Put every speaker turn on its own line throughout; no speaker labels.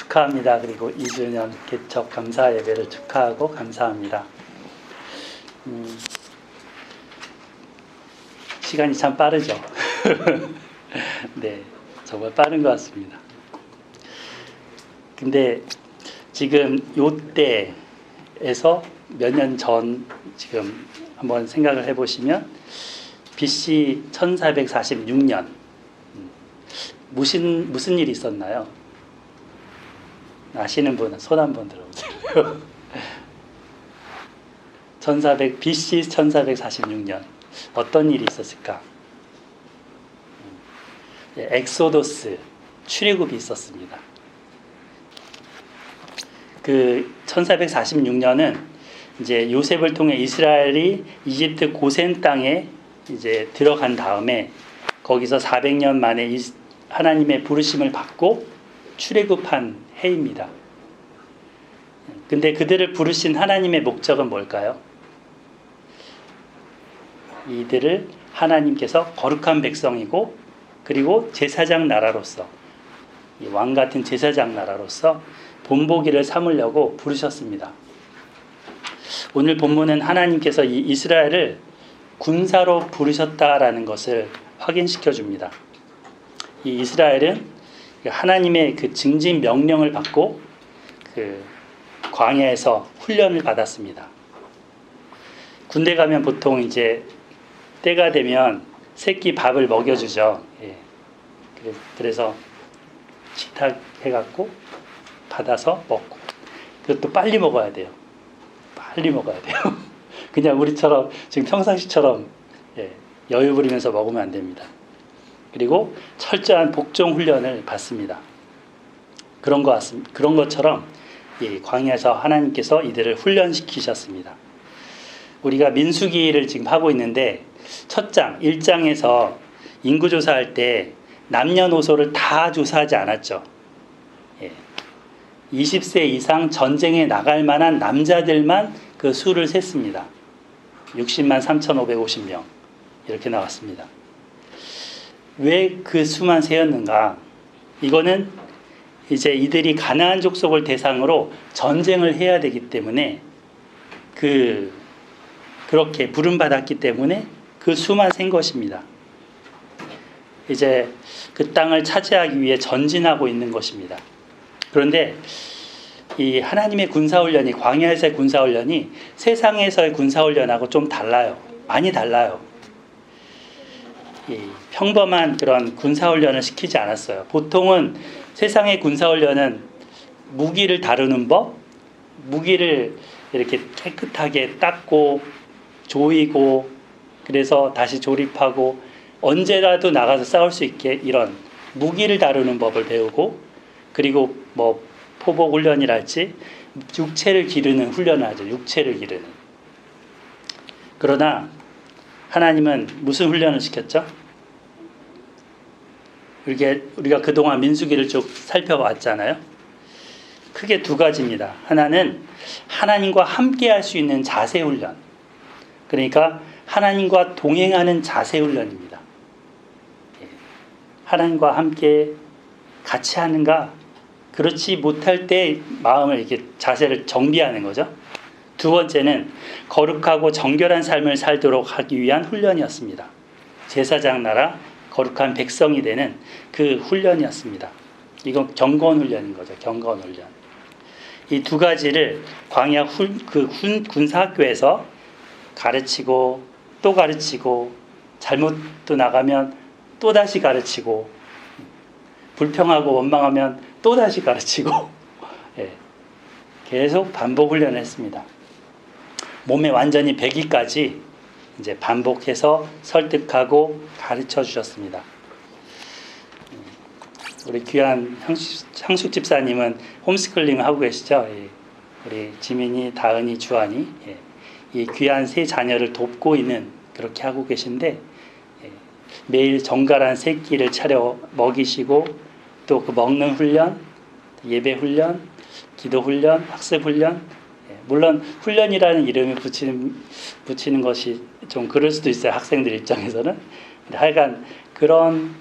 축하합니다. 그리고 2주년 개척 감사 예배를 축하하고 감사합니다. 시간이 참 빠르죠. 네, 정말 빠른 것 같습니다. 근데 지금 요때에서 몇 년 전 지금 한번 생각을 해보시면 BC 1446년 무슨 일이 있었나요? 아시는 분은 손 한번 들어보세요. BC 1446년 어떤 일이 있었을까? 엑소도스 출애굽이 있었습니다. 그 1446년은 이제 요셉을 통해 이스라엘이 이집트 고센 땅에 이제 들어간 다음에 거기서 400년 만에 하나님의 부르심을 받고 출애굽한 해입니다. 근데 그들을 부르신 하나님의 목적은 뭘까요? 이들을 하나님께서 거룩한 백성이고 그리고 제사장 나라로서 왕 같은 제사장 나라로서 본보기를 삼으려고 부르셨습니다. 오늘 본문은 하나님께서 이 이스라엘을 군사로 부르셨다라는 것을 확인시켜 줍니다. 이 이스라엘은 하나님의 그 증진 명령을 받고 그 광야에서 훈련을 받았습니다. 군대 가면 보통 이제 때가 되면 새끼 밥을 먹여주죠. 예. 그래서 식탁해갖고 받아서 먹고 그것도 빨리 먹어야 돼요. 빨리 먹어야 돼요. 그냥 우리처럼 지금 평상시처럼 여유 부리면서 먹으면 안 됩니다. 그리고 철저한 복종 훈련을 받습니다. 그런 것처럼 광야에서 하나님께서 이들을 훈련시키셨습니다. 우리가 민수기를 지금 하고 있는데 첫 장, 1장에서 인구조사할 때 남녀노소를 다 조사하지 않았죠. 20세 이상 전쟁에 나갈 만한 남자들만 그 수를 셌습니다. 60만 3,550명 이렇게 나왔습니다. 왜 그 수만 세었는가? 이거는 이제 이들이 가나안 족속을 대상으로 전쟁을 해야 되기 때문에 그렇게 부름받았기 때문에 그 수만 센 것입니다. 이제 그 땅을 차지하기 위해 전진하고 있는 것입니다. 그런데 이 하나님의 군사훈련이 광야에서의 군사훈련이 세상에서의 군사훈련하고 좀 달라요. 많이 달라요. 평범한 그런 군사훈련을 시키지 않았어요. 보통은 세상의 군사훈련은 무기를 다루는 법, 무기를 이렇게 깨끗하게 닦고 조이고 그래서 다시 조립하고 언제라도 나가서 싸울 수 있게 이런 무기를 다루는 법을 배우고 그리고 뭐 포복 훈련이랄지 육체를 기르는 훈련을 하죠. 육체를 기르는. 그러나 하나님은 무슨 훈련을 시켰죠? 우리가 그동안 민수기를 쭉 살펴봤잖아요. 크게 두 가지입니다. 하나는 하나님과 함께 할 수 있는 자세 훈련. 그러니까 하나님과 동행하는 자세 훈련입니다. 하나님과 함께 같이 하는가? 그렇지 못할 때 마음을 이렇게 자세를 정비하는 거죠. 두 번째는 거룩하고 정결한 삶을 살도록 하기 위한 훈련이었습니다. 제사장 나라 거룩한 백성이 되는 그 훈련이었습니다. 이건 경건 훈련인 거죠. 경건 훈련. 이 두 가지를 광야 군사학교에서 가르치고 또 가르치고 잘못도 나가면 또 다시 가르치고 불평하고 원망하면 또 다시 가르치고 계속 반복 훈련을 했습니다. 몸에 완전히 배기까지 이제 반복해서 설득하고 가르쳐 주셨습니다. 우리 귀한 향숙 집사님은 홈스쿨링 하고 계시죠? 우리 지민이, 다은이, 주한이 이 귀한 세 자녀를 돕고 있는 그렇게 하고 계신데 매일 정갈한 세 끼를 차려 먹이시고 또 그 먹는 훈련, 예배 훈련, 기도 훈련, 학습 훈련 물론 훈련이라는 이름을 붙이는 것이 좀 그럴 수도 있어요. 학생들 입장에서는. 근데 하여간 그런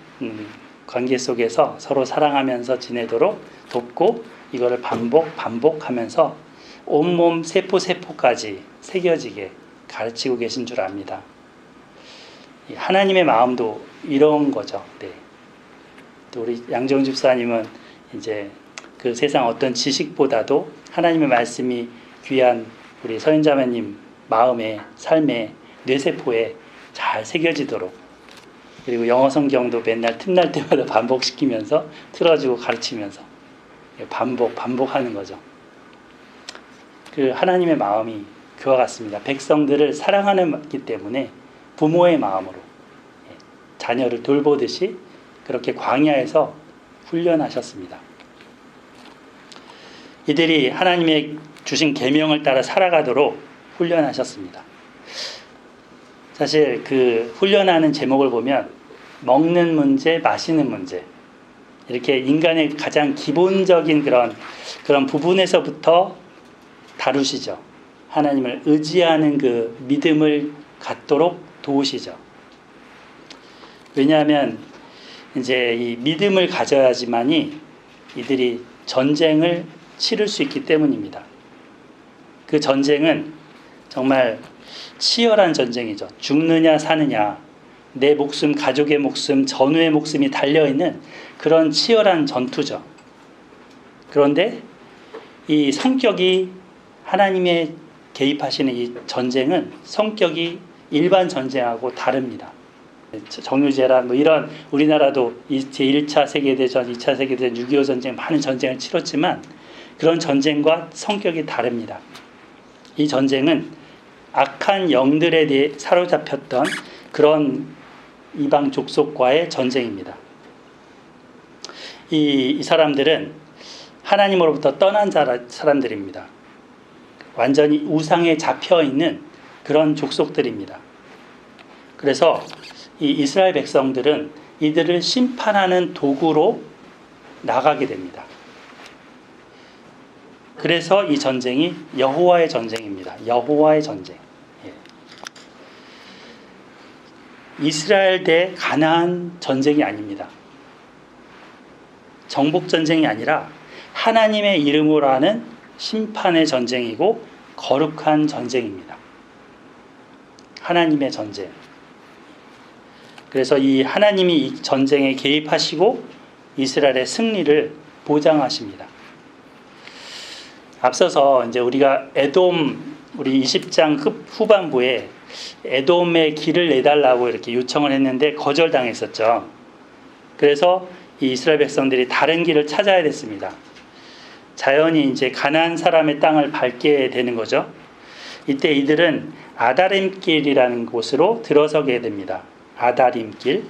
관계 속에서 서로 사랑하면서 지내도록 돕고 이거를 반복하면서 온몸 세포까지 새겨지게 가르치고 계신 줄 압니다. 하나님의 마음도 이런 거죠. 네. 또 우리 양정 집사님은 이제 그 세상 어떤 지식보다도 하나님의 말씀이 귀한 우리 서인자매님 마음에, 삶에, 뇌세포에 잘 새겨지도록, 그리고 영어 성경도 맨날 틈날 때마다 반복시키면서 틀어주고 가르치면서 반복하는 거죠. 그 하나님의 마음이 그와 같습니다. 백성들을 사랑하기 때문에 부모의 마음으로 자녀를 돌보듯이 그렇게 광야에서 훈련하셨습니다. 이들이 하나님의 주신 계명을 따라 살아가도록 훈련하셨습니다. 사실 그 훈련하는 제목을 보면 먹는 문제, 마시는 문제, 이렇게 인간의 가장 기본적인 그런 부분에서부터 다루시죠. 하나님을 의지하는 그 믿음을 갖도록 도우시죠. 왜냐하면 이제 이 믿음을 가져야지만이 이들이 전쟁을 치를 수 있기 때문입니다. 그 전쟁은 정말 치열한 전쟁이죠. 죽느냐 사느냐, 내 목숨, 가족의 목숨, 전우의 목숨이 달려있는 그런 치열한 전투죠. 그런데 이 성격이, 하나님의 개입하시는 이 전쟁은 성격이 일반 전쟁하고 다릅니다. 정유재란 뭐 이런, 우리나라도 제1차 세계대전, 2차 세계대전, 6.25 전쟁, 많은 전쟁을 치렀지만 그런 전쟁과 성격이 다릅니다. 이 전쟁은 악한 영들에 대해 사로잡혔던 그런 이방 족속과의 전쟁입니다. 이 사람들은 하나님으로부터 떠난 사람들입니다. 완전히 우상에 잡혀있는 그런 족속들입니다. 그래서 이 이스라엘 백성들은 이들을 심판하는 도구로 나가게 됩니다. 그래서 이 전쟁이 여호와의 전쟁입니다. 여호와의 전쟁. 이스라엘 대 가나안 전쟁이 아닙니다. 정복 전쟁이 아니라 하나님의 이름으로 하는 심판의 전쟁이고 거룩한 전쟁입니다. 하나님의 전쟁. 그래서 이 하나님이 이 전쟁에 개입하시고 이스라엘의 승리를 보장하십니다. 앞서서 이제 우리가 우리 20장 후반부에 에돔의 길을 내달라고 이렇게 요청을 했는데 거절당했었죠. 그래서 이 이스라엘 백성들이 다른 길을 찾아야 됐습니다. 자연히 이제 가나안 사람의 땅을 밟게 되는 거죠. 이때 이들은 아다림길이라는 곳으로 들어서게 됩니다. 아다림길.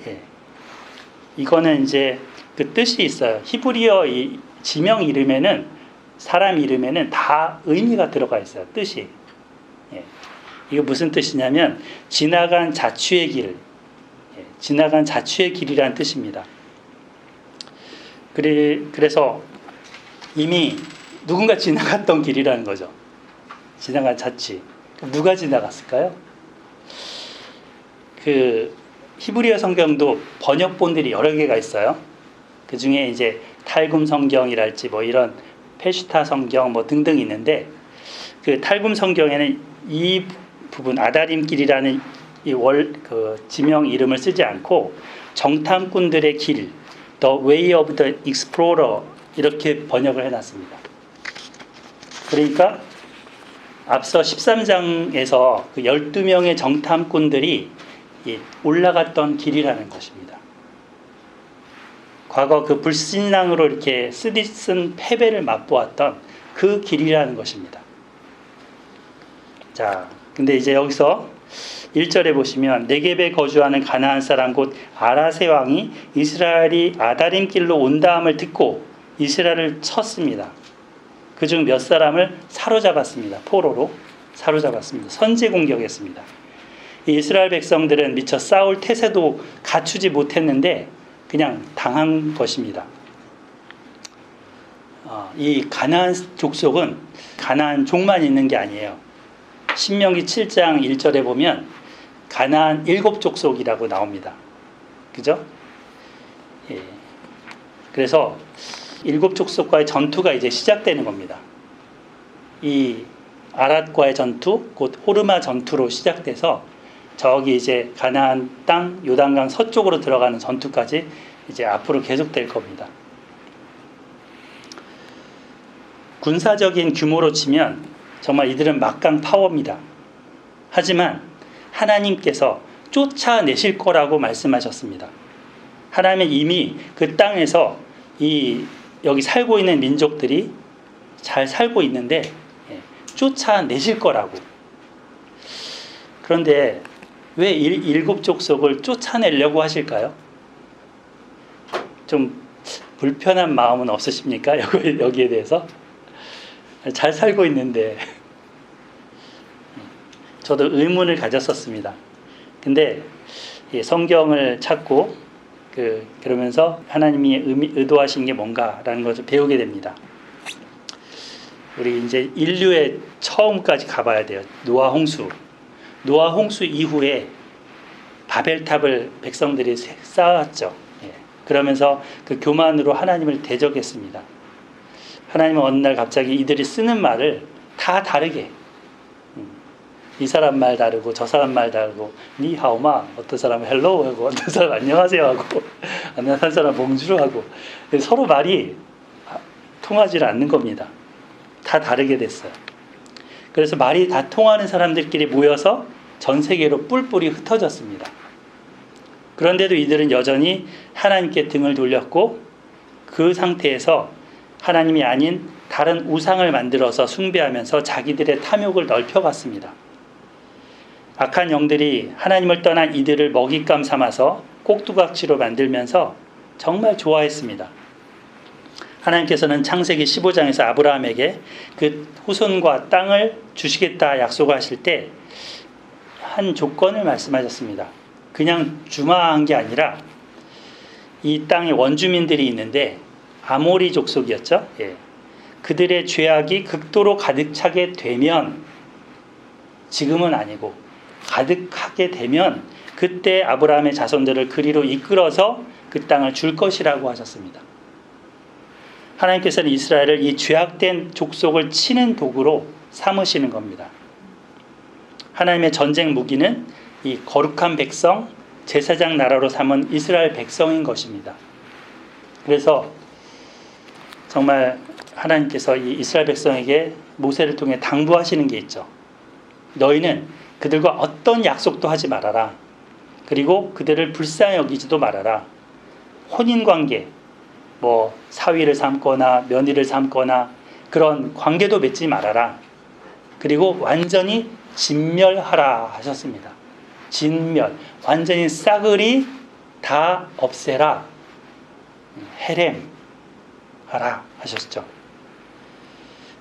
이거는 이제 그 뜻이 있어요. 히브리어 이 지명 이름에는, 사람 이름에는 다 의미가 들어가 있어요. 뜻이. 이거 무슨 뜻이냐면 지나간 자취의 길, 지나간 자취의 길이라는 뜻입니다. 그래서 이미 누군가 지나갔던 길이라는 거죠. 지나간 자취. 누가 지나갔을까요? 그 히브리어 성경도 번역본들이 여러 개가 있어요. 그 중에 이제 탈굼 성경이랄지 뭐 이런 페시타 성경 뭐 등등 있는데, 그 탈굼 성경에는 이 부분 아다림길이라는 그 지명 이름을 쓰지 않고 정탐꾼들의 길, The Way of the Explorer 이렇게 번역을 해놨습니다. 그러니까 앞서 13장에서 그 12명의 정탐꾼들이 올라갔던 길이라는 것입니다. 과거 그 불신앙으로 이렇게 쓰디쓴 패배를 맛보았던 그 길이라는 것입니다. 자, 근데 이제 여기서 1절에 보시면 네겝에 거주하는 가나안 사람 곧 아라세 왕이 이스라엘이 아다림 길로 온다함을 듣고 이스라엘을 쳤습니다. 그중 몇 사람을 사로잡았습니다. 포로로 사로잡았습니다. 선제 공격했습니다. 이스라엘 백성들은 미처 싸울 태세도 갖추지 못했는데 그냥 당한 것입니다. 이 가나안 족속은 가나안 족만 있는 게 아니에요. 신명기 7장 1절에 보면 가나안 7족속이라고 나옵니다. 그죠? 그래서 일곱 족속과의 전투가 이제 시작되는 겁니다. 이 아랏과의 전투, 곧 호르마 전투로 시작돼서 저기 이제 가나안 땅 요단강 서쪽으로 들어가는 전투까지 이제 앞으로 계속될 겁니다. 군사적인 규모로 치면 정말 이들은 막강 파워입니다. 하지만 하나님께서 쫓아내실 거라고 말씀하셨습니다. 하나님은 이미 그 땅에서 여기 살고 있는 민족들이 잘 살고 있는데 쫓아내실 거라고. 그런데 왜 일곱 족속을 쫓아내려고 하실까요? 좀 불편한 마음은 없으십니까? 여기에 대해서? 잘 살고 있는데 저도 의문을 가졌었습니다. 근데 성경을 찾고 그러면서 하나님이 의도하신 게 뭔가라는 것을 배우게 됩니다. 우리 이제 인류의 처음까지 가봐야 돼요. 노아 홍수 이후에 바벨탑을 백성들이 쌓았죠. 그러면서 그 교만으로 하나님을 대적했습니다. 하나님은 어느 날 갑자기 이들이 쓰는 말을 다 다르게, 이 사람 말 다르고 저 사람 말 다르고, 니하오마, 어떤 사람은 헬로우 하고 어떤 사람 안녕하세요 하고 한 사람 봉주르 하고, 서로 말이 통하지 않는 겁니다. 다 다르게 됐어요. 그래서 말이 다 통하는 사람들끼리 모여서 전 세계로 뿔뿔이 흩어졌습니다. 그런데도 이들은 여전히 하나님께 등을 돌렸고, 그 상태에서 하나님이 아닌 다른 우상을 만들어서 숭배하면서 자기들의 탐욕을 넓혀갔습니다. 악한 영들이 하나님을 떠난 이들을 먹잇감 삼아서 꼭두각시로 만들면서 정말 좋아했습니다. 하나님께서는 창세기 15장에서 아브라함에게 그 후손과 땅을 주시겠다 약속하실 때 한 조건을 말씀하셨습니다. 그냥 주마한 게 아니라 이 땅에 원주민들이 있는데 아모리 족속이었죠. 그들의 죄악이 극도로 가득 차게 되면, 지금은 아니고 가득하게 되면 그때 아브라함의 자손들을 그리로 이끌어서 그 땅을 줄 것이라고 하셨습니다. 하나님께서는 이스라엘을 이 죄악된 족속을 치는 도구로 삼으시는 겁니다. 하나님의 전쟁 무기는 이 거룩한 백성, 제사장 나라로 삼은 이스라엘 백성인 것입니다. 그래서 정말 하나님께서 이 이스라엘 백성에게 모세를 통해 당부하시는 게 있죠. 너희는 그들과 어떤 약속도 하지 말아라. 그리고 그들을 불쌍히 여기지도 말아라. 혼인관계, 사위를 삼거나 며느리를 삼거나 그런 관계도 맺지 말아라. 그리고 완전히 진멸하라 하셨습니다. 진멸, 완전히 싸그리 다 없애라. 헤렘 하라 하셨죠.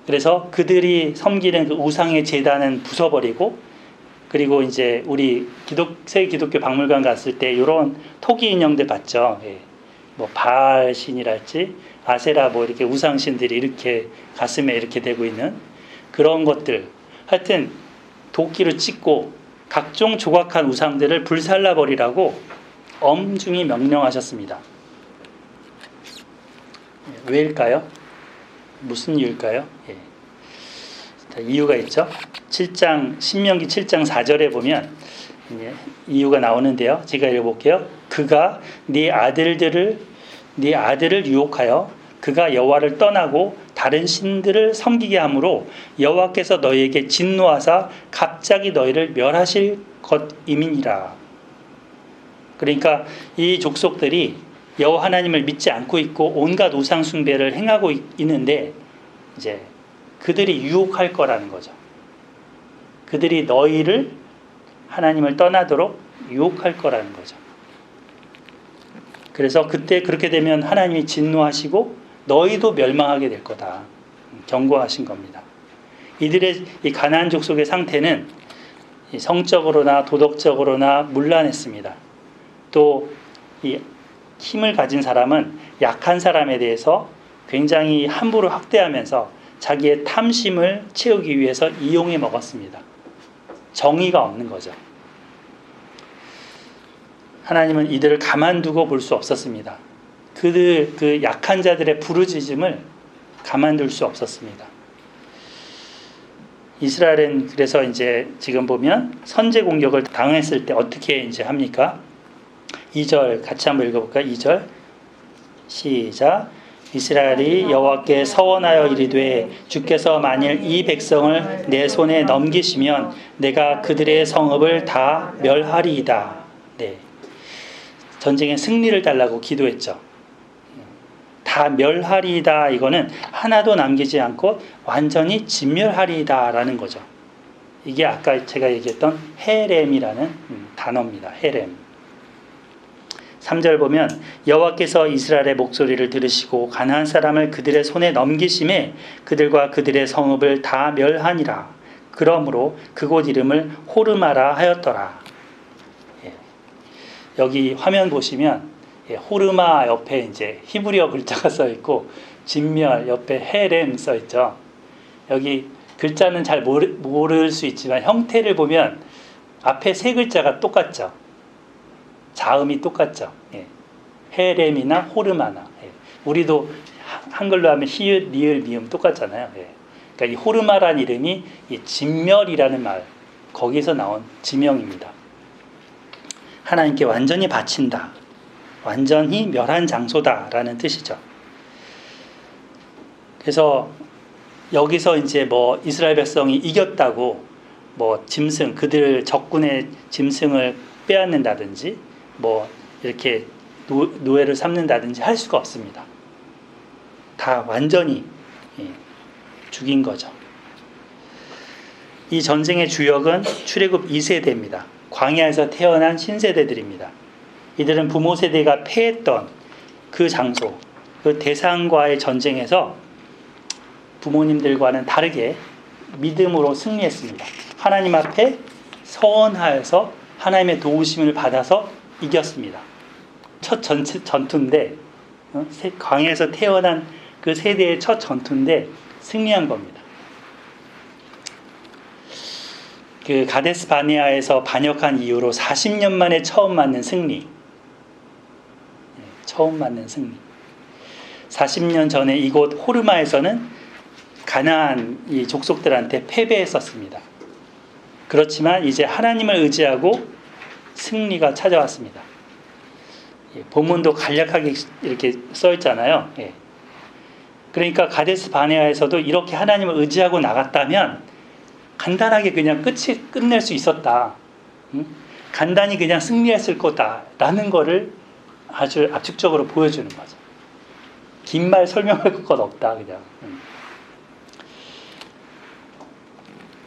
그래서 그들이 섬기는 그 우상의 제단은 부숴버리고, 그리고 이제 우리 세계 기독교 박물관 갔을 때 이런 토기 인형들 봤죠. 바알 신이랄지 아세라 이렇게 우상신들이 이렇게 가슴에 이렇게 대고 있는 그런 것들, 하여튼 도끼로 찍고 각종 조각한 우상들을 불살라 버리라고 엄중히 명령하셨습니다. 왜일까요? 무슨 이유일까요? 이유가 있죠. 신명기 7장 4절에 보면 이유가 나오는데요. 제가 읽어볼게요. 그가 네 아들을 유혹하여 그가 여호와를 떠나고 다른 신들을 섬기게 함으로 여호와께서 너희에게 진노하사 갑자기 너희를 멸하실 것임이니라. 그러니까 이 족속들이 여호와 하나님을 믿지 않고 있고 온갖 우상 숭배를 행하고 있는데, 이제 그들이 유혹할 거라는 거죠. 그들이 너희를 하나님을 떠나도록 유혹할 거라는 거죠. 그래서 그때 그렇게 되면 하나님이 진노하시고 너희도 멸망하게 될 거다 경고하신 겁니다. 이들의 이 가나안 족속의 상태는 성적으로나 도덕적으로나 문란했습니다. 또 이 힘을 가진 사람은 약한 사람에 대해서 굉장히 함부로 학대하면서 자기의 탐심을 채우기 위해서 이용해 먹었습니다. 정의가 없는 거죠. 하나님은 이들을 가만두고 볼 수 없었습니다. 그 약한 자들의 부르짖음을 가만둘 수 없었습니다. 이스라엘은 그래서 이제 지금 보면 선제 공격을 당했을 때 어떻게 이제 합니까? 2절 같이 한번 읽어볼까요? 2절 시작. 이스라엘이 여호와께 서원하여 이르되 주께서 만일 이 백성을 내 손에 넘기시면 내가 그들의 성읍을 다 멸하리이다. 네. 전쟁의 승리를 달라고 기도했죠. 다 멸하리이다. 이거는 하나도 남기지 않고 완전히 진멸하리이다라는 거죠. 이게 아까 제가 얘기했던 헤렘이라는 단어입니다. 헤렘. 3절 보면 여호와께서 이스라엘의 목소리를 들으시고 가나안 사람을 그들의 손에 넘기심에 그들과 그들의 성읍을 다 멸하니라. 그러므로 그곳 이름을 호르마라 하였더라. 예. 여기 화면 보시면 호르마 옆에 이제 히브리어 글자가 써 있고 진멸 옆에 헤렘 써 있죠. 여기 글자는 잘 모를 수 있지만 형태를 보면 앞에 세 글자가 똑같죠. 자음이 똑같죠. 예. 헤렘이나 호르마나. 예. 우리도 한글로 하면 히읗, 리을, 미음 똑같잖아요. 예. 그러니까 이 호르마란 이름이 이 진멸이라는 말, 거기서 나온 지명입니다. 하나님께 완전히 바친다. 완전히 멸한 장소다라는 뜻이죠. 그래서 여기서 이제 뭐 이스라엘 백성이 이겼다고 뭐 짐승, 그들 적군의 짐승을 빼앗는다든지 뭐 이렇게 노예를 삼는다든지 할 수가 없습니다. 다 완전히 죽인 거죠. 이 전쟁의 주역은 출애굽 2세대입니다. 광야에서 태어난 신세대들입니다. 이들은 부모 세대가 패했던 그 장소, 그 대상과의 전쟁에서 부모님들과는 다르게 믿음으로 승리했습니다. 하나님 앞에 서원하여서 하나님의 도우심을 받아서 이겼습니다. 첫 전투인데, 광야에서 태어난 그 세대의 첫 전투인데 승리한 겁니다. 그 가데스 바네아에서 반역한 이후로 40년 만에 처음 맞는 승리. 처음 맞는 승리. 40년 전에 이곳 호르마에서는 가나안 이 족속들한테 패배했었습니다. 그렇지만 이제 하나님을 의지하고 승리가 찾아왔습니다. 본문도 간략하게 이렇게 써 있잖아요. 그러니까 가데스 바네아에서도 이렇게 하나님을 의지하고 나갔다면 간단하게 그냥 끝낼 수 있었다. 간단히 그냥 승리했을 거다라는 거를 아주 압축적으로 보여주는 거죠. 긴 말 설명할 것 없다 그냥.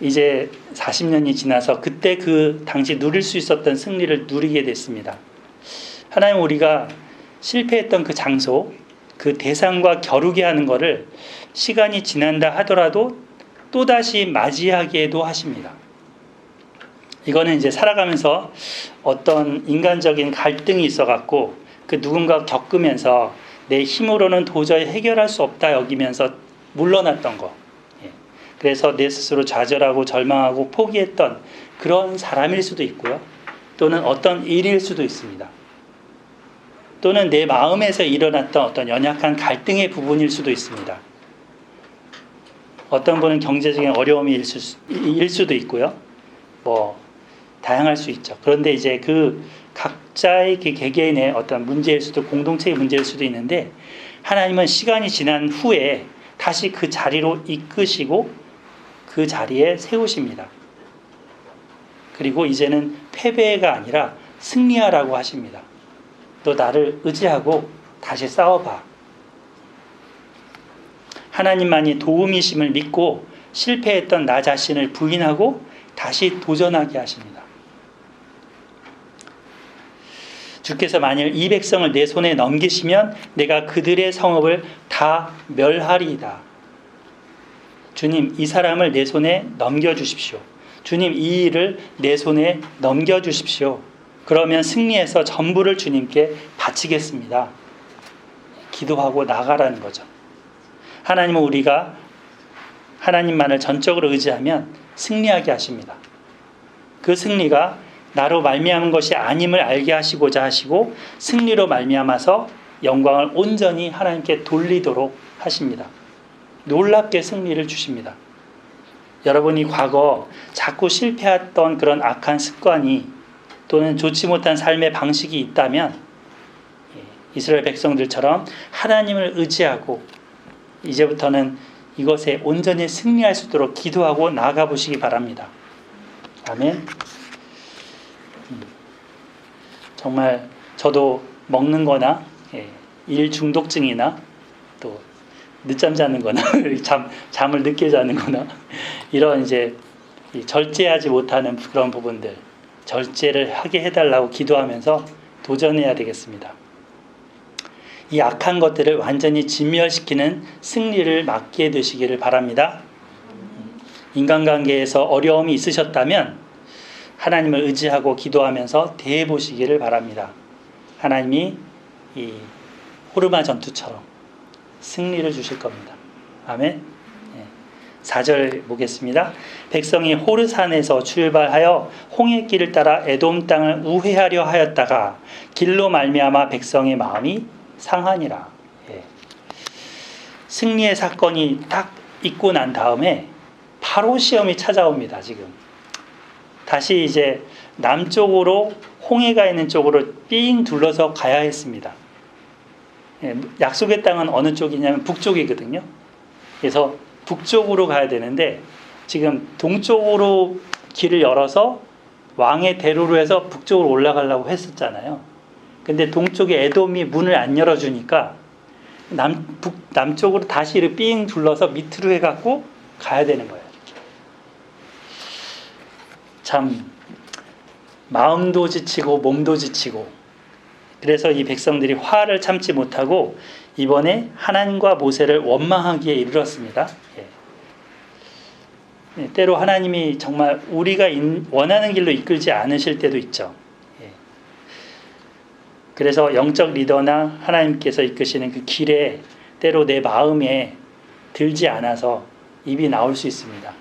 이제 40년이 지나서 그때 그 당시 누릴 수 있었던 승리를 누리게 됐습니다. 하나님 우리가 실패했던 그 장소, 그 대상과 겨루게 하는 것을 시간이 지난다 하더라도 또다시 맞이하게도 하십니다. 이거는 이제 살아가면서 어떤 인간적인 갈등이 있어갖고 그 누군가 겪으면서 내 힘으로는 도저히 해결할 수 없다 여기면서 물러났던 거. 그래서 내 스스로 좌절하고 절망하고 포기했던 그런 사람일 수도 있고요. 또는 어떤 일일 수도 있습니다. 또는 내 마음에서 일어났던 어떤 연약한 갈등의 부분일 수도 있습니다. 어떤 분은 경제적인 어려움이 일 수도 있고요. 뭐 다양할 수 있죠. 그런데 이제 그 각자의 그 개개인의 어떤 문제일 수도 공동체의 문제일 수도 있는데 하나님은 시간이 지난 후에 다시 그 자리로 이끄시고 그 자리에 세우십니다. 그리고 이제는 패배가 아니라 승리하라고 하십니다. 너 나를 의지하고 다시 싸워봐. 하나님만이 도움이심을 믿고 실패했던 나 자신을 부인하고 다시 도전하게 하십니다. 주께서 만일 이 백성을 내 손에 넘기시면 내가 그들의 성읍을 다 멸하리이다. 주님, 이 사람을 내 손에 넘겨주십시오. 주님, 이 일을 내 손에 넘겨주십시오. 그러면 승리해서 전부를 주님께 바치겠습니다. 기도하고 나가라는 거죠. 하나님은 우리가 하나님만을 전적으로 의지하면 승리하게 하십니다. 그 승리가 나로 말미암은 것이 아님을 알게 하시고자 하시고 승리로 말미암아서 영광을 온전히 하나님께 돌리도록 하십니다. 놀랍게 승리를 주십니다. 여러분이 과거 자꾸 실패했던 그런 악한 습관이 또는 좋지 못한 삶의 방식이 있다면 이스라엘 백성들처럼 하나님을 의지하고 이제부터는 이것에 온전히 승리할 수 있도록 기도하고 나아가 보시기 바랍니다. 아멘. 정말 저도 먹는 거나 일 중독증이나 또 늦잠 자는 거나 잠을 늦게 자는 거나 이런 이제 절제하지 못하는 그런 부분들 절제를 하게 해달라고 기도하면서 도전해야 되겠습니다. 이 악한 것들을 완전히 진멸시키는 승리를 맞게 되시기를 바랍니다. 인간관계에서 어려움이 있으셨다면 하나님을 의지하고 기도하면서 대해보시기를 바랍니다. 하나님이 이 호르마 전투처럼 승리를 주실 겁니다. 아멘. 4절 보겠습니다. 백성이 호르산에서 출발하여 홍해길을 따라 에돔 땅을 우회하려 하였다가 길로 말미암아 백성의 마음이 상하니라. 승리의 사건이 딱 있고 난 다음에 바로 시험이 찾아옵니다. 지금 다시 이제 남쪽으로 홍해가 있는 쪽으로 삥 둘러서 가야 했습니다. 약속의 땅은 어느 쪽이냐면 북쪽이거든요. 그래서 북쪽으로 가야 되는데 지금 동쪽으로 길을 열어서 왕의 대로로 해서 북쪽으로 올라가려고 했었잖아요. 근데 동쪽에 에돔이 문을 안 열어주니까 남쪽으로 다시 이렇게 삥 둘러서 밑으로 해갖고 가야 되는 거예요. 참 마음도 지치고 몸도 지치고 그래서 이 백성들이 화를 참지 못하고 이번에 하나님과 모세를 원망하기에 이르렀습니다. 때로 하나님이 정말 우리가 원하는 길로 이끌지 않으실 때도 있죠. 그래서 영적 리더나 하나님께서 이끄시는 그 길에 때로 내 마음에 들지 않아서 입이 나올 수 있습니다.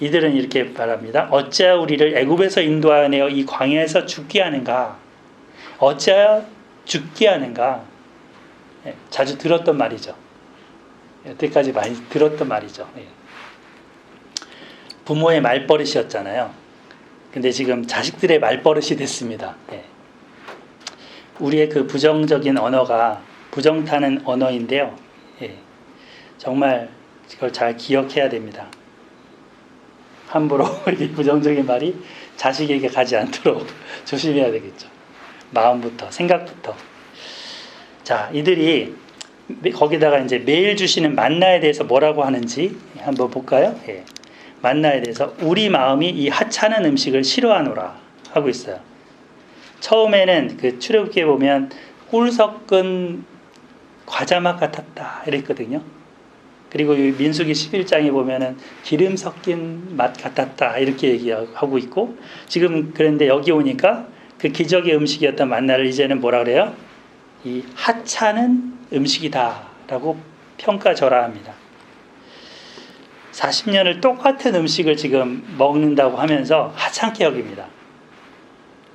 이들은 이렇게 말합니다. 어찌하여 우리를 애굽에서 인도하여 내어 이 광야에서 죽게 하는가? 어찌하여 죽게 하는가? 자주 들었던 말이죠. 여태까지 많이 들었던 말이죠. 부모의 말버릇이었잖아요. 근데 지금 자식들의 말버릇이 됐습니다. 우리의 그 부정적인 언어가 부정타는 언어인데요. 정말 이걸 잘 기억해야 됩니다. 함부로 이렇게 부정적인 말이 자식에게 가지 않도록 조심해야 되겠죠. 마음부터, 생각부터. 자, 이들이 거기다가 이제 매일 주시는 만나에 대해서 뭐라고 하는지 한번 볼까요? 만나에 대해서 우리 마음이 이 하찮은 음식을 싫어하노라 하고 있어요. 처음에는 그 출애굽기에 보면 꿀 섞은 과자맛 같았다 이랬거든요. 그리고 민수기 11장에 보면은 기름 섞인 맛 같았다 이렇게 얘기하고 있고 지금 그런데 여기 오니까 그 기적의 음식이었던 만나를 이제는 뭐라 그래요? 이 하찮은 음식이다라고 평가절하합니다. 40년을 똑같은 음식을 지금 먹는다고 하면서 하찮게 여깁니다.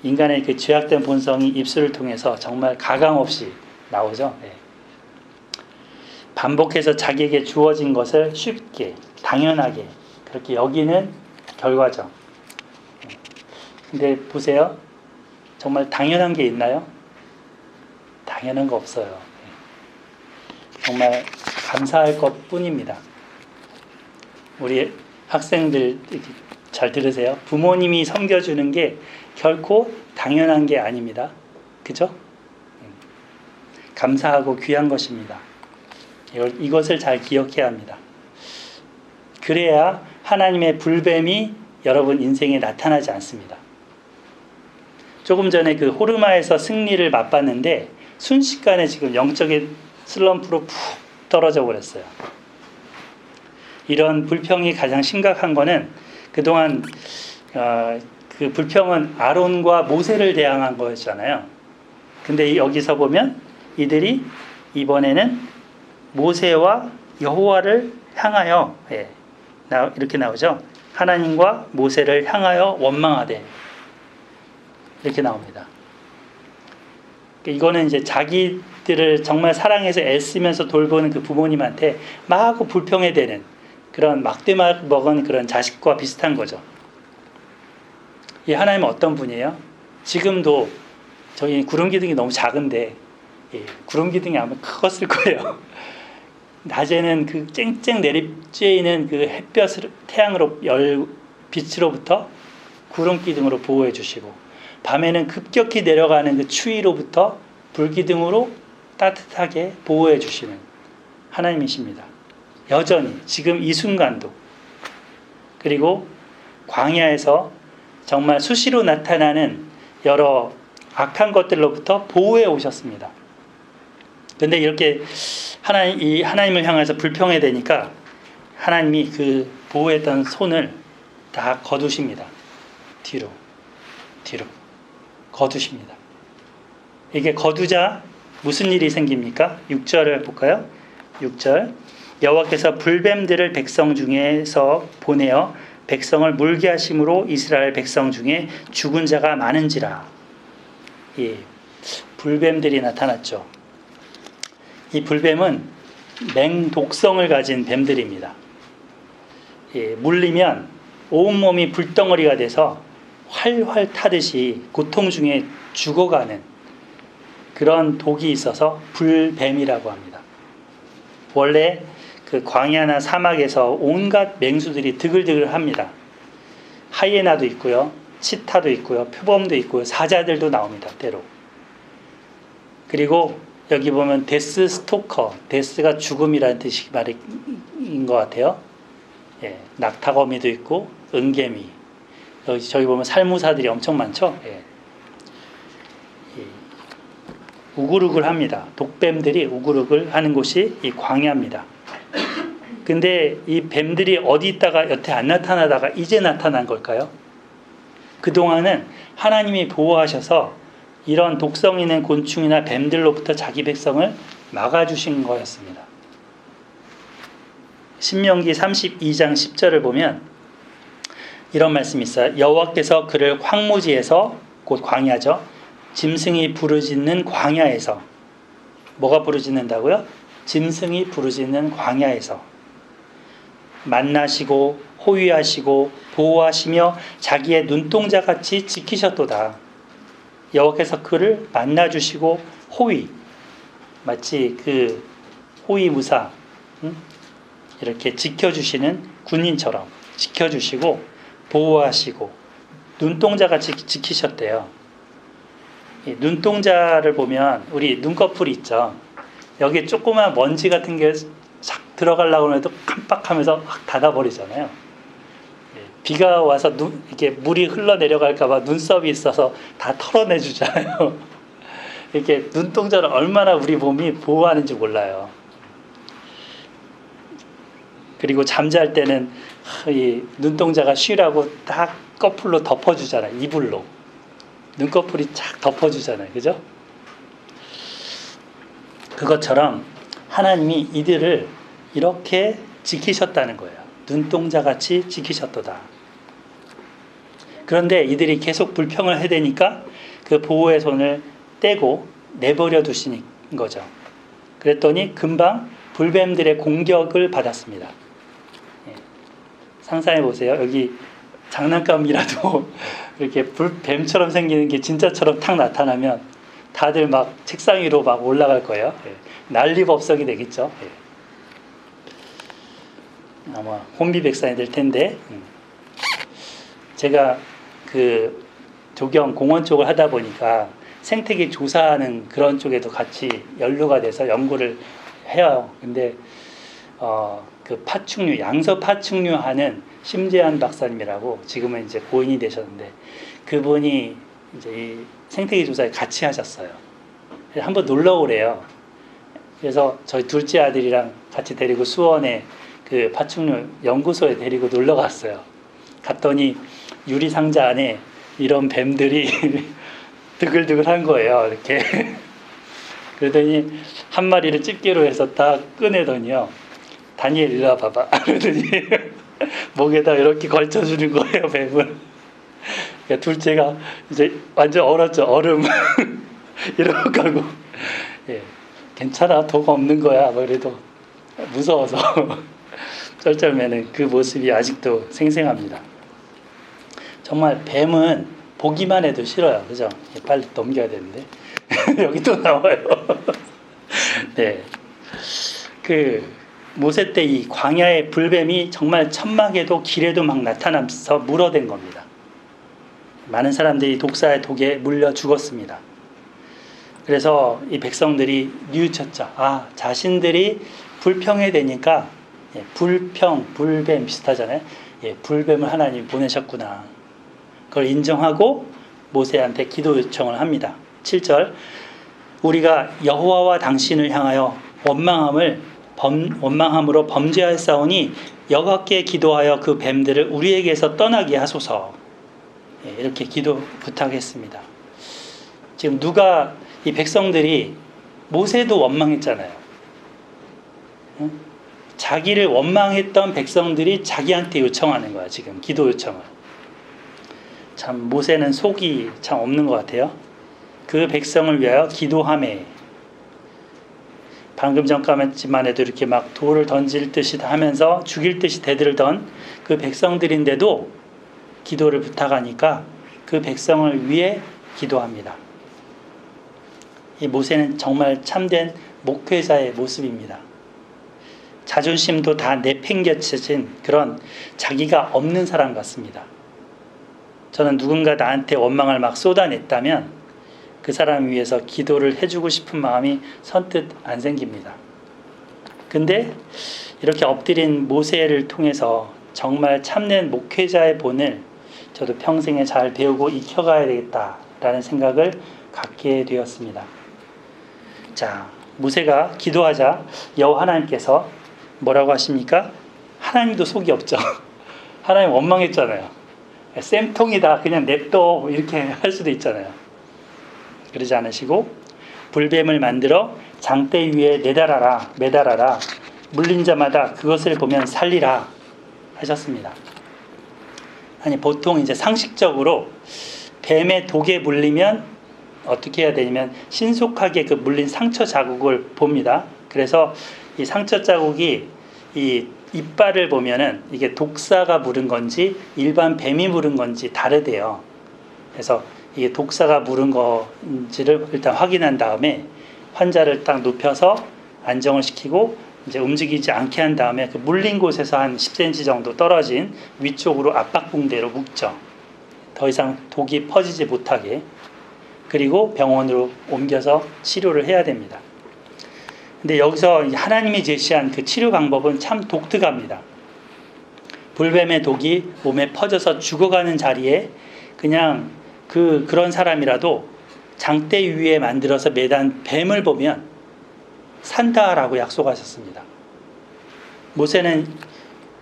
인간의 그 죄악된 본성이 입술을 통해서 정말 가감 없이 나오죠. 반복해서 자기에게 주어진 것을 쉽게, 당연하게 그렇게 여기는 결과죠. 근데 보세요. 정말 당연한 게 있나요? 당연한 거 없어요. 정말 감사할 것 뿐입니다. 우리 학생들 잘 들으세요. 부모님이 섬겨주는 게 결코 당연한 게 아닙니다. 그죠? 감사하고 귀한 것입니다. 이것을 잘 기억해야 합니다. 그래야 하나님의 불뱀이 여러분 인생에 나타나지 않습니다. 조금 전에 그 호르마에서 승리를 맛봤는데 순식간에 지금 영적인 슬럼프로 푹 떨어져 버렸어요. 이런 불평이 가장 심각한 거는 그동안 그 불평은 아론과 모세를 대항한 거였잖아요. 근데 여기서 보면 이들이 이번에는 모세와 여호와를 향하여 이렇게 나오죠. 하나님과 모세를 향하여 원망하되 이렇게 나옵니다. 이거는 이제 자기 자식들을 정말 사랑해서 애쓰면서 돌보는 그 부모님한테 마구 불평해대는 그런 막대 먹은 그런 자식과 비슷한 거죠. 이 하나님은 어떤 분이에요? 지금도 저희 구름 기둥이 너무 작은데, 구름 기둥이 아마 컸을 거예요. 낮에는 그 쨍쨍 내리쬐이는 그 햇볕을 태양으로 빛으로부터 구름 기둥으로 보호해 주시고, 밤에는 급격히 내려가는 그 추위로부터 불기둥으로 따뜻하게 보호해 주시는 하나님이십니다. 여전히 지금 이 순간도. 그리고 광야에서 정말 수시로 나타나는 여러 악한 것들로부터 보호해 오셨습니다. 그런데 이렇게 하나님을 향해서 불평해 대니까 하나님이 그 보호했던 손을 다 거두십니다. 뒤로 거두십니다. 이게 거두자 무슨 일이 생깁니까? 6절을 볼까요? 6절. 여호와께서 불뱀들을 백성 중에서 보내어 백성을 물게 하심으로 이스라엘 백성 중에 죽은 자가 많은지라. 불뱀들이 나타났죠. 이 불뱀은 맹독성을 가진 뱀들입니다. 물리면 온몸이 불덩어리가 돼서 활활 타듯이 고통 중에 죽어가는 그런 독이 있어서 불뱀이라고 합니다. 원래 그 광야나 사막에서 온갖 맹수들이 드글드글합니다. 하이에나도 있고요, 치타도 있고요, 표범도 있고요, 사자들도 나옵니다. 때로. 그리고 여기 보면 데스 스토커, 데스가 죽음이라는 뜻이 말인 것 같아요. 낙타거미도 있고 은개미. 저기 보면 살무사들이 엄청 많죠. 우글우글합니다. 독뱀들이 우글우글하는 곳이 이 광야입니다. 근데 이 뱀들이 어디 있다가 여태 안 나타나다가 이제 나타난 걸까요? 그동안은 하나님이 보호하셔서 이런 독성 있는 곤충이나 뱀들로부터 자기 백성을 막아주신 거였습니다. 신명기 32장 10절을 보면 이런 말씀이 있어요. 여호와께서 그를 황무지에서, 곧 광야죠, 짐승이 부르짖는 광야에서. 뭐가 부르짖는다고요? 짐승이 부르짖는 광야에서 만나시고 호위하시고 보호하시며 자기의 눈동자같이 지키셨도다. 여호와께서 그를 만나주시고 호위, 마치 그 호위무사, 이렇게 지켜주시는 군인처럼 지켜주시고 보호하시고 눈동자같이 지키셨대요. 이 눈동자를 보면 우리 눈꺼풀이 있죠. 여기에 조그만 먼지 같은 게 싹 들어가려고 해도 깜빡하면서 확 닫아버리잖아요. 비가 와서 이렇게 물이 흘러내려갈까봐 눈썹이 있어서 다 털어내주잖아요. 이렇게 눈동자를 얼마나 우리 몸이 보호하는지 몰라요. 그리고 잠잘 때는 이 눈동자가 쉬라고 딱 거풀로 덮어주잖아요. 이불로. 눈꺼풀이 착 덮어주잖아요. 그죠? 그것처럼 하나님이 이들을 이렇게 지키셨다는 거예요. 눈동자같이 지키셨도다. 그런데 이들이 계속 불평을 해대니까 그 보호의 손을 떼고 내버려 두신 거죠. 그랬더니 금방 불뱀들의 공격을 받았습니다. 상상해 보세요. 여기 장난감이라도 이렇게 뱀처럼 생기는 게 진짜처럼 탁 나타나면 다들 막 책상 위로 막 올라갈 거예요. 난리법석이 되겠죠. 아마 혼비백산이 될 텐데, 제가 그 조경 공원 쪽을 하다 보니까 생태계 조사하는 그런 쪽에도 같이 연루가 돼서 연구를 해요. 근데 그 파충류, 양서 파충류 하는 심재한 박사님이라고, 지금은 이제 고인이 되셨는데, 그분이 이제 이 생태계 조사에 같이 하셨어요. 한번 놀러 오래요. 그래서 저희 둘째 아들이랑 같이 데리고 수원에 그 파충류 연구소에 데리고 놀러 갔어요. 갔더니 유리 상자 안에 이런 뱀들이 드글드글한 거예요. 이렇게. 그러더니 한 마리를 집게로 해서 딱 꺼내더니요. 다니엘 일로 와봐봐. 그러더니 목에다 이렇게 걸쳐주는 거예요, 뱀을. 그러니까 둘째가 이제 완전 얼었죠, 얼음. 이러고 가고. 예. 괜찮아, 도가 없는 거야. 뭐 그래도 무서워서 쩔쩔매는 그 모습이 아직도 생생합니다. 정말 뱀은 보기만 해도 싫어요. 그죠? 빨리 넘겨야 되는데. 여기 또 나와요. 네. 그 모세 때 이 광야의 불뱀이 정말 천막에도 길에도 막 나타나면서 물어댄 겁니다. 많은 사람들이 독사의 독에 물려 죽었습니다. 그래서 이 백성들이 뉘우쳤죠. 아, 자신들이 불평해야 되니까, 불뱀 비슷하잖아요. 불뱀을 하나님이 보내셨구나. 그걸 인정하고 모세한테 기도 요청을 합니다. 7절, 우리가 여호와와 당신을 향하여 원망함으로 범죄하였사오니 여호와께 기도하여 그 뱀들을 우리에게서 떠나게 하소서. 이렇게 기도 부탁했습니다. 지금 누가, 이 백성들이 모세도 원망했잖아요. 자기를 원망했던 백성들이 자기한테 요청하는 거야, 지금 기도 요청을. 참 모세는 속이 참 없는 것 같아요. 그 백성을 위하여 기도하매, 방금 전까지만 해도 이렇게 막 돌을 던질 듯이 하면서 죽일 듯이 대들던 그 백성들인데도 기도를 부탁하니까 그 백성을 위해 기도합니다. 이 모세는 정말 참된 목회자의 모습입니다. 자존심도 다 내팽개쳐진 그런 자기가 없는 사람 같습니다. 저는 누군가 나한테 원망을 막 쏟아냈다면 그 사람을 위해서 기도를 해주고 싶은 마음이 선뜻 안 생깁니다. 근데 이렇게 엎드린 모세를 통해서 정말 참된 목회자의 본을 저도 평생에 잘 배우고 익혀가야 되겠다라는 생각을 갖게 되었습니다. 자, 모세가 기도하자 여호와 하나님께서 뭐라고 하십니까? 하나님도 속이 없죠. 하나님 원망했잖아요. 쌤통이다, 그냥 냅둬, 이렇게 할 수도 있잖아요. 그러지 않으시고 불뱀을 만들어 장대 위에 매달아라. 물린 자마다 그것을 보면 살리라 하셨습니다. 아니, 보통 이제 상식적으로 뱀의 독에 물리면 어떻게 해야 되냐면 신속하게 그 물린 상처 자국을 봅니다. 그래서 이 상처 자국이 이 이빨을 보면은 이게 독사가 물은 건지 일반 뱀이 물은 건지 다르대요. 그래서 이게 독사가 물은 건지를 일단 확인한 다음에 환자를 딱 눕혀서 안정을 시키고 이제 움직이지 않게 한 다음에 그 물린 곳에서 한 10cm 정도 떨어진 위쪽으로 압박붕대로 묶죠. 더 이상 독이 퍼지지 못하게. 그리고 병원으로 옮겨서 치료를 해야 됩니다. 근데 여기서 하나님이 제시한 그 치료 방법은 참 독특합니다. 불뱀의 독이 몸에 퍼져서 죽어가는 자리에 그냥 그런 사람이라도 장대 위에 만들어서 매단 뱀을 보면 산다라고 약속하셨습니다. 모세는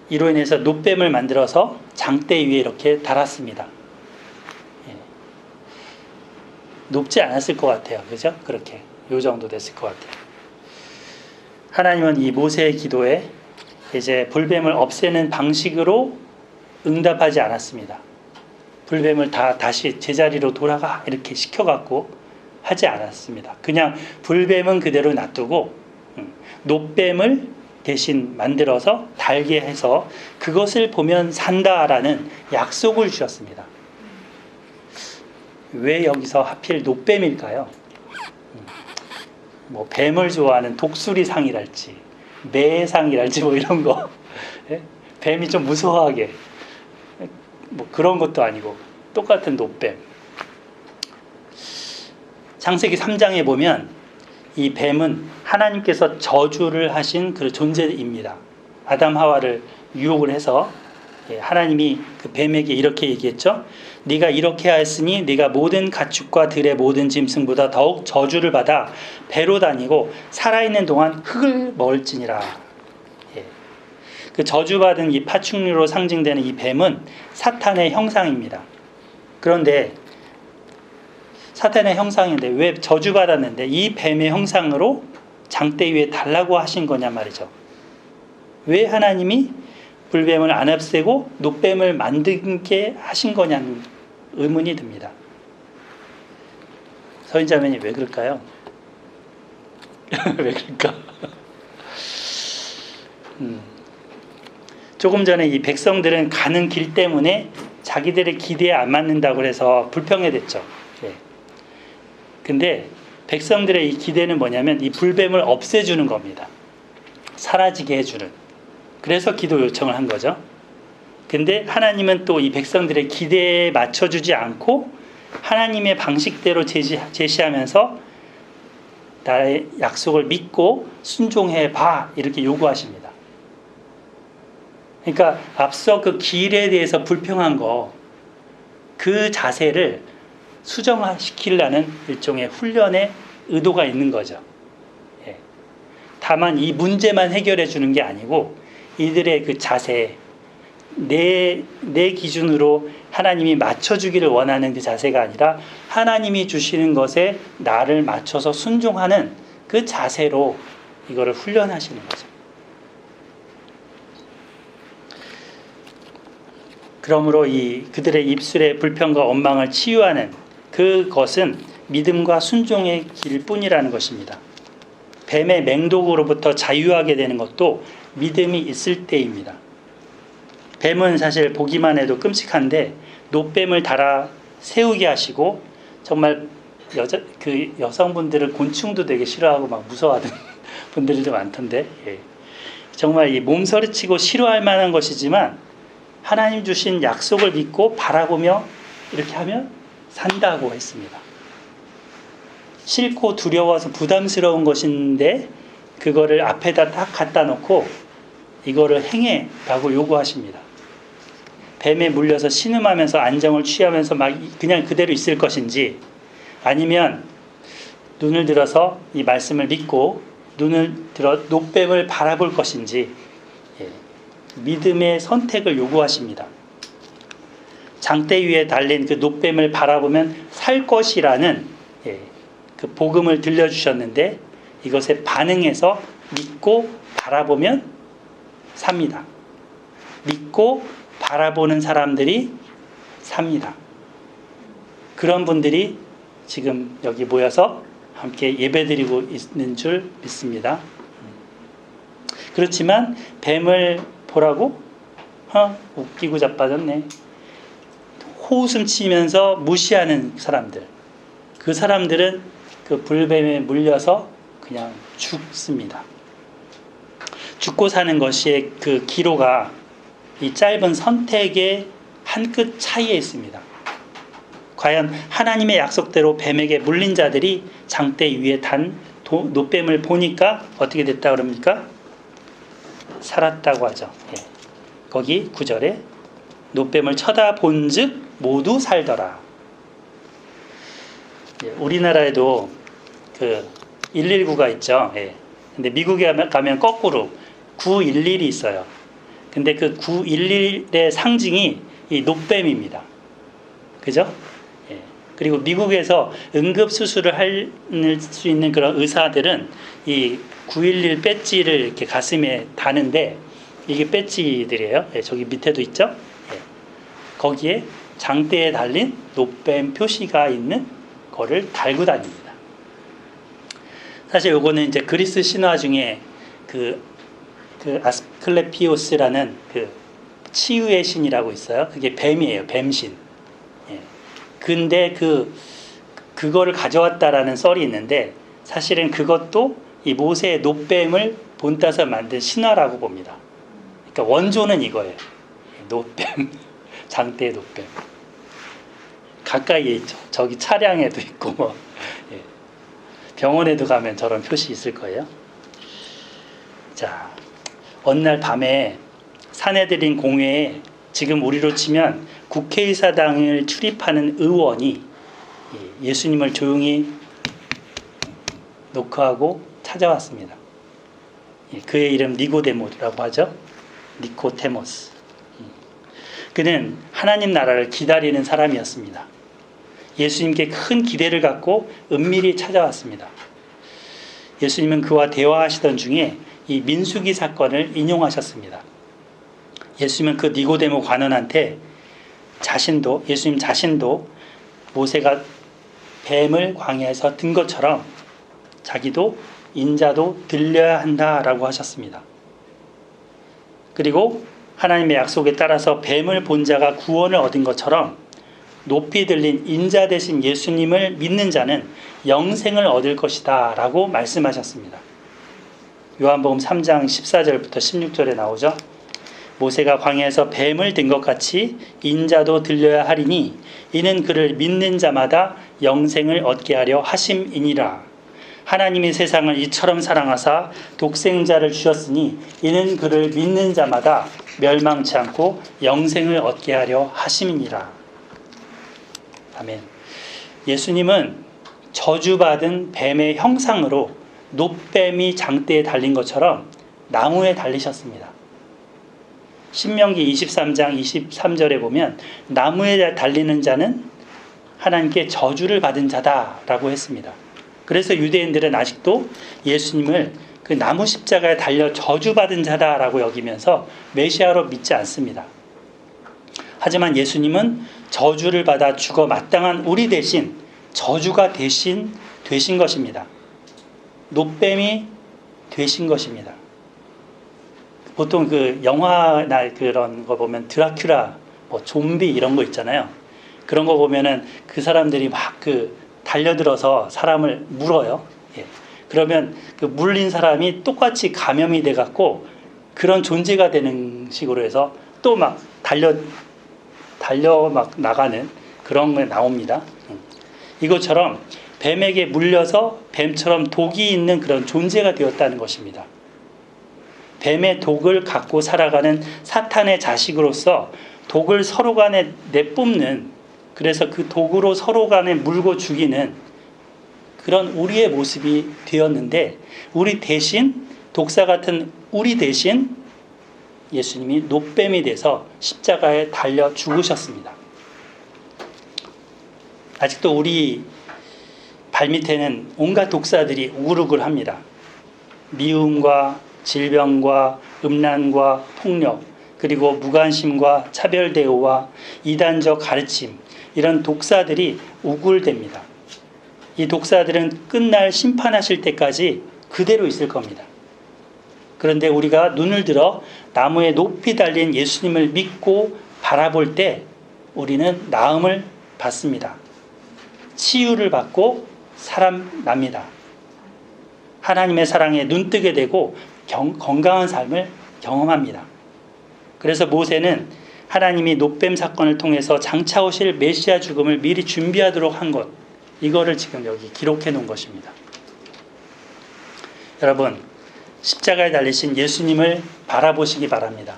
이로 인해서 놋뱀을 만들어서 장대 위에 이렇게 달았습니다. 높지 않았을 것 같아요. 그죠? 그렇게 요 정도 됐을 것 같아요. 하나님은 이 모세의 기도에 이제 불뱀을 없애는 방식으로 응답하지 않았습니다. 불뱀을 다시 제자리로 돌아가 이렇게 시켜갖고 하지 않았습니다. 그냥 불뱀은 그대로 놔두고 놋뱀을 대신 만들어서 달게 해서 그것을 보면 산다라는 약속을 주셨습니다. 왜 여기서 하필 놋뱀일까요? 뭐 뱀을 좋아하는 독수리상이랄지 매상이랄지 뭐 이런 거. 뱀이 좀 무서워하게 뭐 그런 것도 아니고 똑같은 놋뱀. 창세기 3장에 보면 이 뱀은 하나님께서 저주를 하신 그 존재입니다. 아담 하와를 유혹을 해서 하나님이 그 뱀에게 이렇게 얘기했죠. 네가 이렇게 하였으니 네가 모든 가축과 들의 모든 짐승보다 더욱 저주를 받아 배로 다니고 살아있는 동안 흙을 먹을지니라. 그 저주받은 이 파충류로 상징되는 이 뱀은 사탄의 형상입니다. 그런데 사탄의 형상인데 왜 저주받았는데 이 뱀의 형상으로 장대 위에 달라고 하신 거냐 말이죠. 왜 하나님이 불뱀을 안 없애고 놋뱀을 만들게 하신 거냐는 의문이 듭니다. 서인자매님 왜 그럴까요? 왜 그럴까? 조금 전에 이 백성들은 가는 길 때문에 자기들의 기대에 안 맞는다고 해서 불평해댔죠. 예. 근데 백성들의 이 기대는 뭐냐면 이 불뱀을 없애주는 겁니다. 사라지게 해주는. 그래서 기도 요청을 한 거죠. 근데 하나님은 또 이 백성들의 기대에 맞춰주지 않고 하나님의 방식대로 제시하면서 나의 약속을 믿고 순종해 봐 이렇게 요구하십니다. 그러니까 앞서 그 길에 대해서 불평한 거, 그 자세를 수정시키려는 일종의 훈련의 의도가 있는 거죠. 예. 다만 이 문제만 해결해 주는 게 아니고 이들의 그 자세, 내 기준으로 하나님이 맞춰주기를 원하는 그 자세가 아니라 하나님이 주시는 것에 나를 맞춰서 순종하는 그 자세로 이거를 훈련하시는 거죠. 그러므로 그들의 입술의 불평과 원망을 치유하는 그것은 믿음과 순종의 길뿐이라는 것입니다. 뱀의 맹독으로부터 자유하게 되는 것도 믿음이 있을 때입니다. 뱀은 사실 보기만 해도 끔찍한데 노뱀을 달아 세우게 하시고 정말 여성분들은 곤충도 되게 싫어하고 막 무서워하는 분들도 많던데 예. 정말 이 몸서리치고 싫어할 만한 것이지만 하나님 주신 약속을 믿고 바라보며 이렇게 하면 산다고 했습니다. 싫고 두려워서 부담스러운 것인데 그거를 앞에다 딱 갖다 놓고 이거를 행해 라고 요구하십니다. 뱀에 물려서 신음하면서 안정을 취하면서 막 그냥 그대로 있을 것인지 아니면 눈을 들어서 이 말씀을 믿고 눈을 들어 노뱀을 바라볼 것인지 믿음의 선택을 요구하십니다. 장대 위에 달린 그 노뱀을 바라보면 살 것이라는 그 복음을 들려주셨는데 이것에 반응해서 믿고 바라보면 삽니다. 믿고 바라보는 사람들이 삽니다. 그런 분들이 지금 여기 모여서 함께 예배드리고 있는 줄 믿습니다. 그렇지만 뱀을 보라고? 웃기고 자빠졌네. 호웃음 치면서 무시하는 사람들. 그 사람들은 그 불뱀에 물려서 그냥 죽습니다. 죽고 사는 것이 그 기로가 이 짧은 선택의 한 끗 차이에 있습니다. 과연 하나님의 약속대로 뱀에게 물린 자들이 장대 위에 단 노뱀을 보니까 어떻게 됐다 그럽니까? 살았다고 하죠. 예. 거기 9절에 노뱀을 쳐다본 즉 모두 살더라. 예. 우리나라에도 그 119가 있죠. 예. 근데 미국에 가면 거꾸로 911이 있어요. 근데 그 911의 상징이 이 노뱀입니다. 그죠? 예. 그리고 미국에서 응급수술을 할 수 있는 그런 의사들은 이 911 배지를 이렇게 가슴에 다는데 이게 배지들이에요. 예, 저기 밑에도 있죠? 예. 거기에 장대에 달린 노뱀 표시가 있는 거를 달고 다닙니다. 사실 요거는 이제 그리스 신화 중에 그 아스클레피오스라는 그 치유의 신이라고 있어요. 그게 뱀이에요. 뱀신. 예. 근데 그거를 가져왔다라는 썰이 있는데 사실은 그것도 이 모세의 노뱀을 본따서 만든 신화라고 봅니다. 그러니까 원조는 이거예요. 노뱀, 장대의 노뱀. 가까이에 있죠. 저기 차량에도 있고 뭐. 예. 병원에도 가면 저런 표시 있을 거예요. 자, 어느 날 밤에 사내들인 공회에 지금 우리로 치면 국회의사당을 출입하는 의원이 예수님을 조용히 노크하고 찾아왔습니다. 그의 이름 니고데모라고 하죠. 니코데모스. 그는 하나님 나라를 기다리는 사람이었습니다. 예수님께 큰 기대를 갖고 은밀히 찾아왔습니다. 예수님은 그와 대화하시던 중에 이 민수기 사건을 인용하셨습니다. 예수님은 그 니고데모 관원한테 예수님 자신도 모세가 뱀을 광야에서 든 것처럼 자기도 인자도 들려야 한다라고 하셨습니다. 그리고 하나님의 약속에 따라서 뱀을 본 자가 구원을 얻은 것처럼 높이 들린 인자 되신 예수님을 믿는 자는 영생을 얻을 것이다 라고 말씀하셨습니다. 요한복음 3장 14절부터 16절에 나오죠. 모세가 광야에서 뱀을 든 것 같이 인자도 들려야 하리니 이는 그를 믿는 자마다 영생을 얻게 하려 하심이니라. 하나님이 세상을 이처럼 사랑하사 독생자를 주셨으니 이는 그를 믿는 자마다 멸망치 않고 영생을 얻게 하려 하심이니라. 아멘. 예수님은 저주받은 뱀의 형상으로 놋뱀이 장대에 달린 것처럼 나무에 달리셨습니다. 신명기 23장 23절에 보면 나무에 달리는 자는 하나님께 저주를 받은 자다라고 했습니다. 그래서 유대인들은 아직도 예수님을 그 나무 십자가에 달려 저주받은 자다라고 여기면서 메시아로 믿지 않습니다. 하지만 예수님은 저주를 받아 죽어 마땅한 우리 대신 저주가 되신 것입니다. 놋뱀이 되신 것입니다. 보통 그 영화나 그런 거 보면 드라큘라, 뭐 좀비 이런 거 있잖아요. 그런 거 보면은 그 사람들이 막 그 달려들어서 사람을 물어요. 예. 그러면 그 물린 사람이 똑같이 감염이 돼 갖고 그런 존재가 되는 식으로 해서 또 막 달려 막 나가는 그런 게 나옵니다. 이것처럼 뱀에게 물려서 뱀처럼 독이 있는 그런 존재가 되었다는 것입니다. 뱀의 독을 갖고 살아가는 사탄의 자식으로서 독을 서로 간에 내뿜는, 그래서 그 독으로 서로 간에 물고 죽이는 그런 우리의 모습이 되었는데, 우리 대신, 독사 같은 우리 대신 예수님이 놋뱀이 돼서 십자가에 달려 죽으셨습니다. 아직도 우리 발밑에는 온갖 독사들이 우글우글합니다. 미움과 질병과 음란과 폭력, 그리고 무관심과 차별 대우와 이단적 가르침, 이런 독사들이 우글댑니다. 이 독사들은 끝날 심판하실 때까지 그대로 있을 겁니다. 그런데 우리가 눈을 들어 나무에 높이 달린 예수님을 믿고 바라볼 때 우리는 나음을 받습니다. 치유를 받고 살아납니다. 하나님의 사랑에 눈뜨게 되고 건강한 삶을 경험합니다. 그래서 모세는 하나님이 놋뱀 사건을 통해서 장차 오실 메시아 죽음을 미리 준비하도록 한 것, 이거를 지금 여기 기록해 놓은 것입니다. 여러분, 십자가에 달리신 예수님을 바라보시기 바랍니다.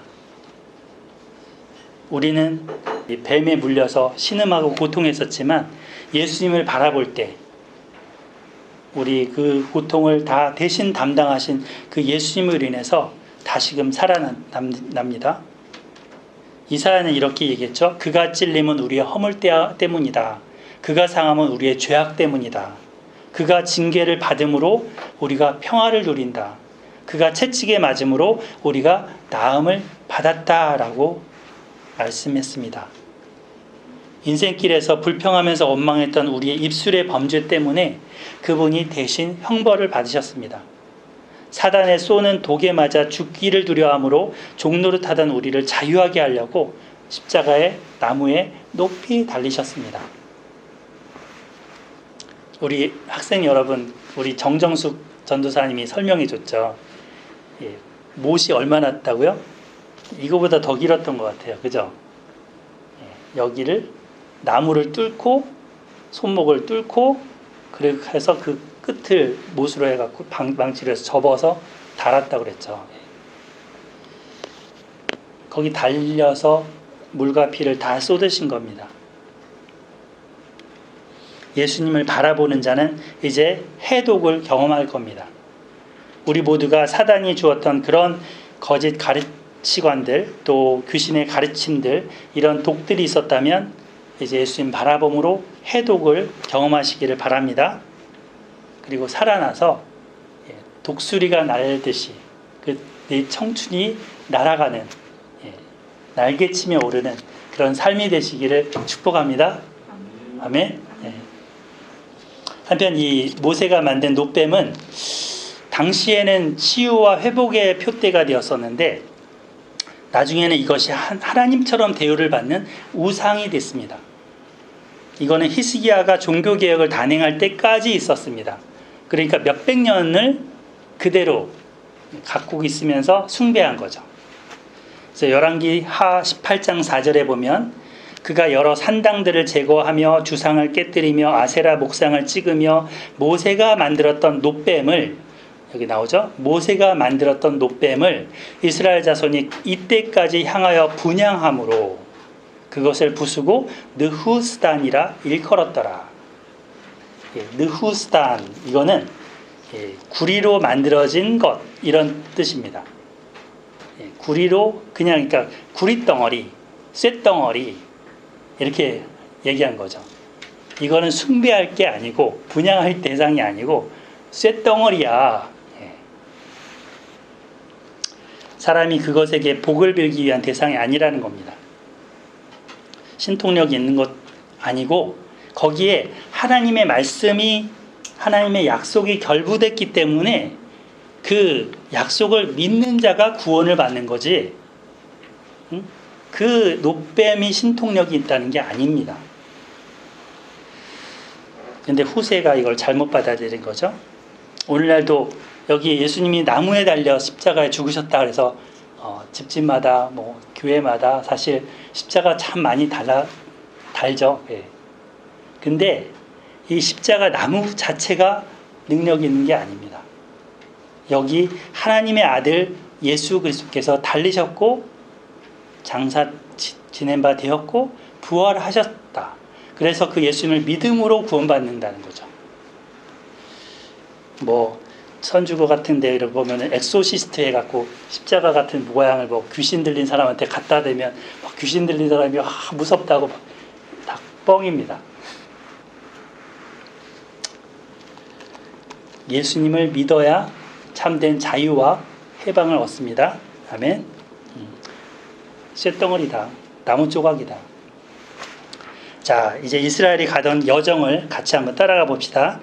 우리는 이 뱀에 물려서 신음하고 고통했었지만 예수님을 바라볼 때 우리 그 고통을 다 대신 담당하신 그 예수님을 인해서 다시금 살아납니다. 이사야는 이렇게 얘기했죠. 그가 찔림은 우리의 허물 때문이다. 그가 상함은 우리의 죄악 때문이다. 그가 징계를 받음으로 우리가 평화를 누린다. 그가 채찍에 맞음으로 우리가 나음을 받았다라고 말씀했습니다. 인생길에서 불평하면서 원망했던 우리의 입술의 범죄 때문에 그분이 대신 형벌을 받으셨습니다. 사단에 쏘는 독에 맞아 죽기를 두려워함으로 종노릇하던 우리를 자유하게 하려고 십자가의 나무에 높이 달리셨습니다. 우리 학생 여러분, 우리 정정숙 전도사님이 설명해 줬죠. 예, 못이 얼마나 났다고요? 이거보다 더 길었던 것 같아요. 그죠? 예, 여기를 나무를 뚫고 손목을 뚫고 그렇게 해서 그 끝을 못으로 해갖고 망치로 해서 접어서 달았다고 그랬죠. 거기 달려서 물과 피를 다 쏟으신 겁니다. 예수님을 바라보는 자는 이제 해독을 경험할 겁니다. 우리 모두가 사단이 주었던 그런 거짓 가르치관들, 또 귀신의 가르침들, 이런 독들이 있었다면 이제 예수님 바라봄으로 해독을 경험하시기를 바랍니다. 그리고 살아나서 독수리가 날듯이 내 청춘이 날아가는, 날개치며 오르는 그런 삶이 되시기를 축복합니다. 아멘. 한편 이 모세가 만든 놋뱀은 당시에는 치유와 회복의 표대가 되었었는데 나중에는 이것이 하나님처럼 대우를 받는 우상이 됐습니다. 이거는 히스기야가 종교개혁을 단행할 때까지 있었습니다. 그러니까 몇백 년을 그대로 갖고 있으면서 숭배한 거죠. 그래서 열왕기하 18장 4절에 보면 그가 여러 산당들을 제거하며 주상을 깨뜨리며 아세라 목상을 찍으며 모세가 만들었던 놋뱀을, 여기 나오죠? 모세가 만들었던 놋뱀을 이스라엘 자손이 이때까지 향하여 분향함으로 그것을 부수고 느후스단이라 일컬었더라. 느후스단, 이거는 구리로 만들어진 것, 이런 뜻입니다. 구리로, 그냥, 그러니까 구리덩어리, 쇳덩어리, 이렇게 얘기한 거죠. 이거는 숭배할 게 아니고, 분향할 대상이 아니고, 쇳덩어리야. 사람이 그것에게 복을 빌기 위한 대상이 아니라는 겁니다. 신통력이 있는 것 아니고 거기에 하나님의 말씀이, 하나님의 약속이 결부됐기 때문에 그 약속을 믿는 자가 구원을 받는 거지, 그 놋뱀이 신통력이 있다는 게 아닙니다. 근데 후세가 이걸 잘못 받아들인 거죠. 오늘날도 여기 예수님이 나무에 달려 십자가에 죽으셨다 그래서 집집마다 뭐 교회마다 사실 십자가 참 많이 달죠. 예. 근데 이 십자가 나무 자체가 능력이 있는 게 아닙니다. 여기 하나님의 아들 예수 그리스도께서 달리셨고 장사 지낸 바 되었고 부활하셨다. 그래서 그 예수님을 믿음으로 구원받는다는 거죠. 뭐 선주고 같은 데를 보면 엑소시스트 해갖고 십자가 같은 모양을 뭐 귀신 들린 사람한테 갖다 대면 막 귀신 들린 사람이 무섭다고 다 뻥입니다. 예수님을 믿어야 참된 자유와 해방을 얻습니다. 아멘. 쇳덩어리다. 나무 조각이다. 자, 이제 이스라엘이 가던 여정을 같이 한번 따라가 봅시다.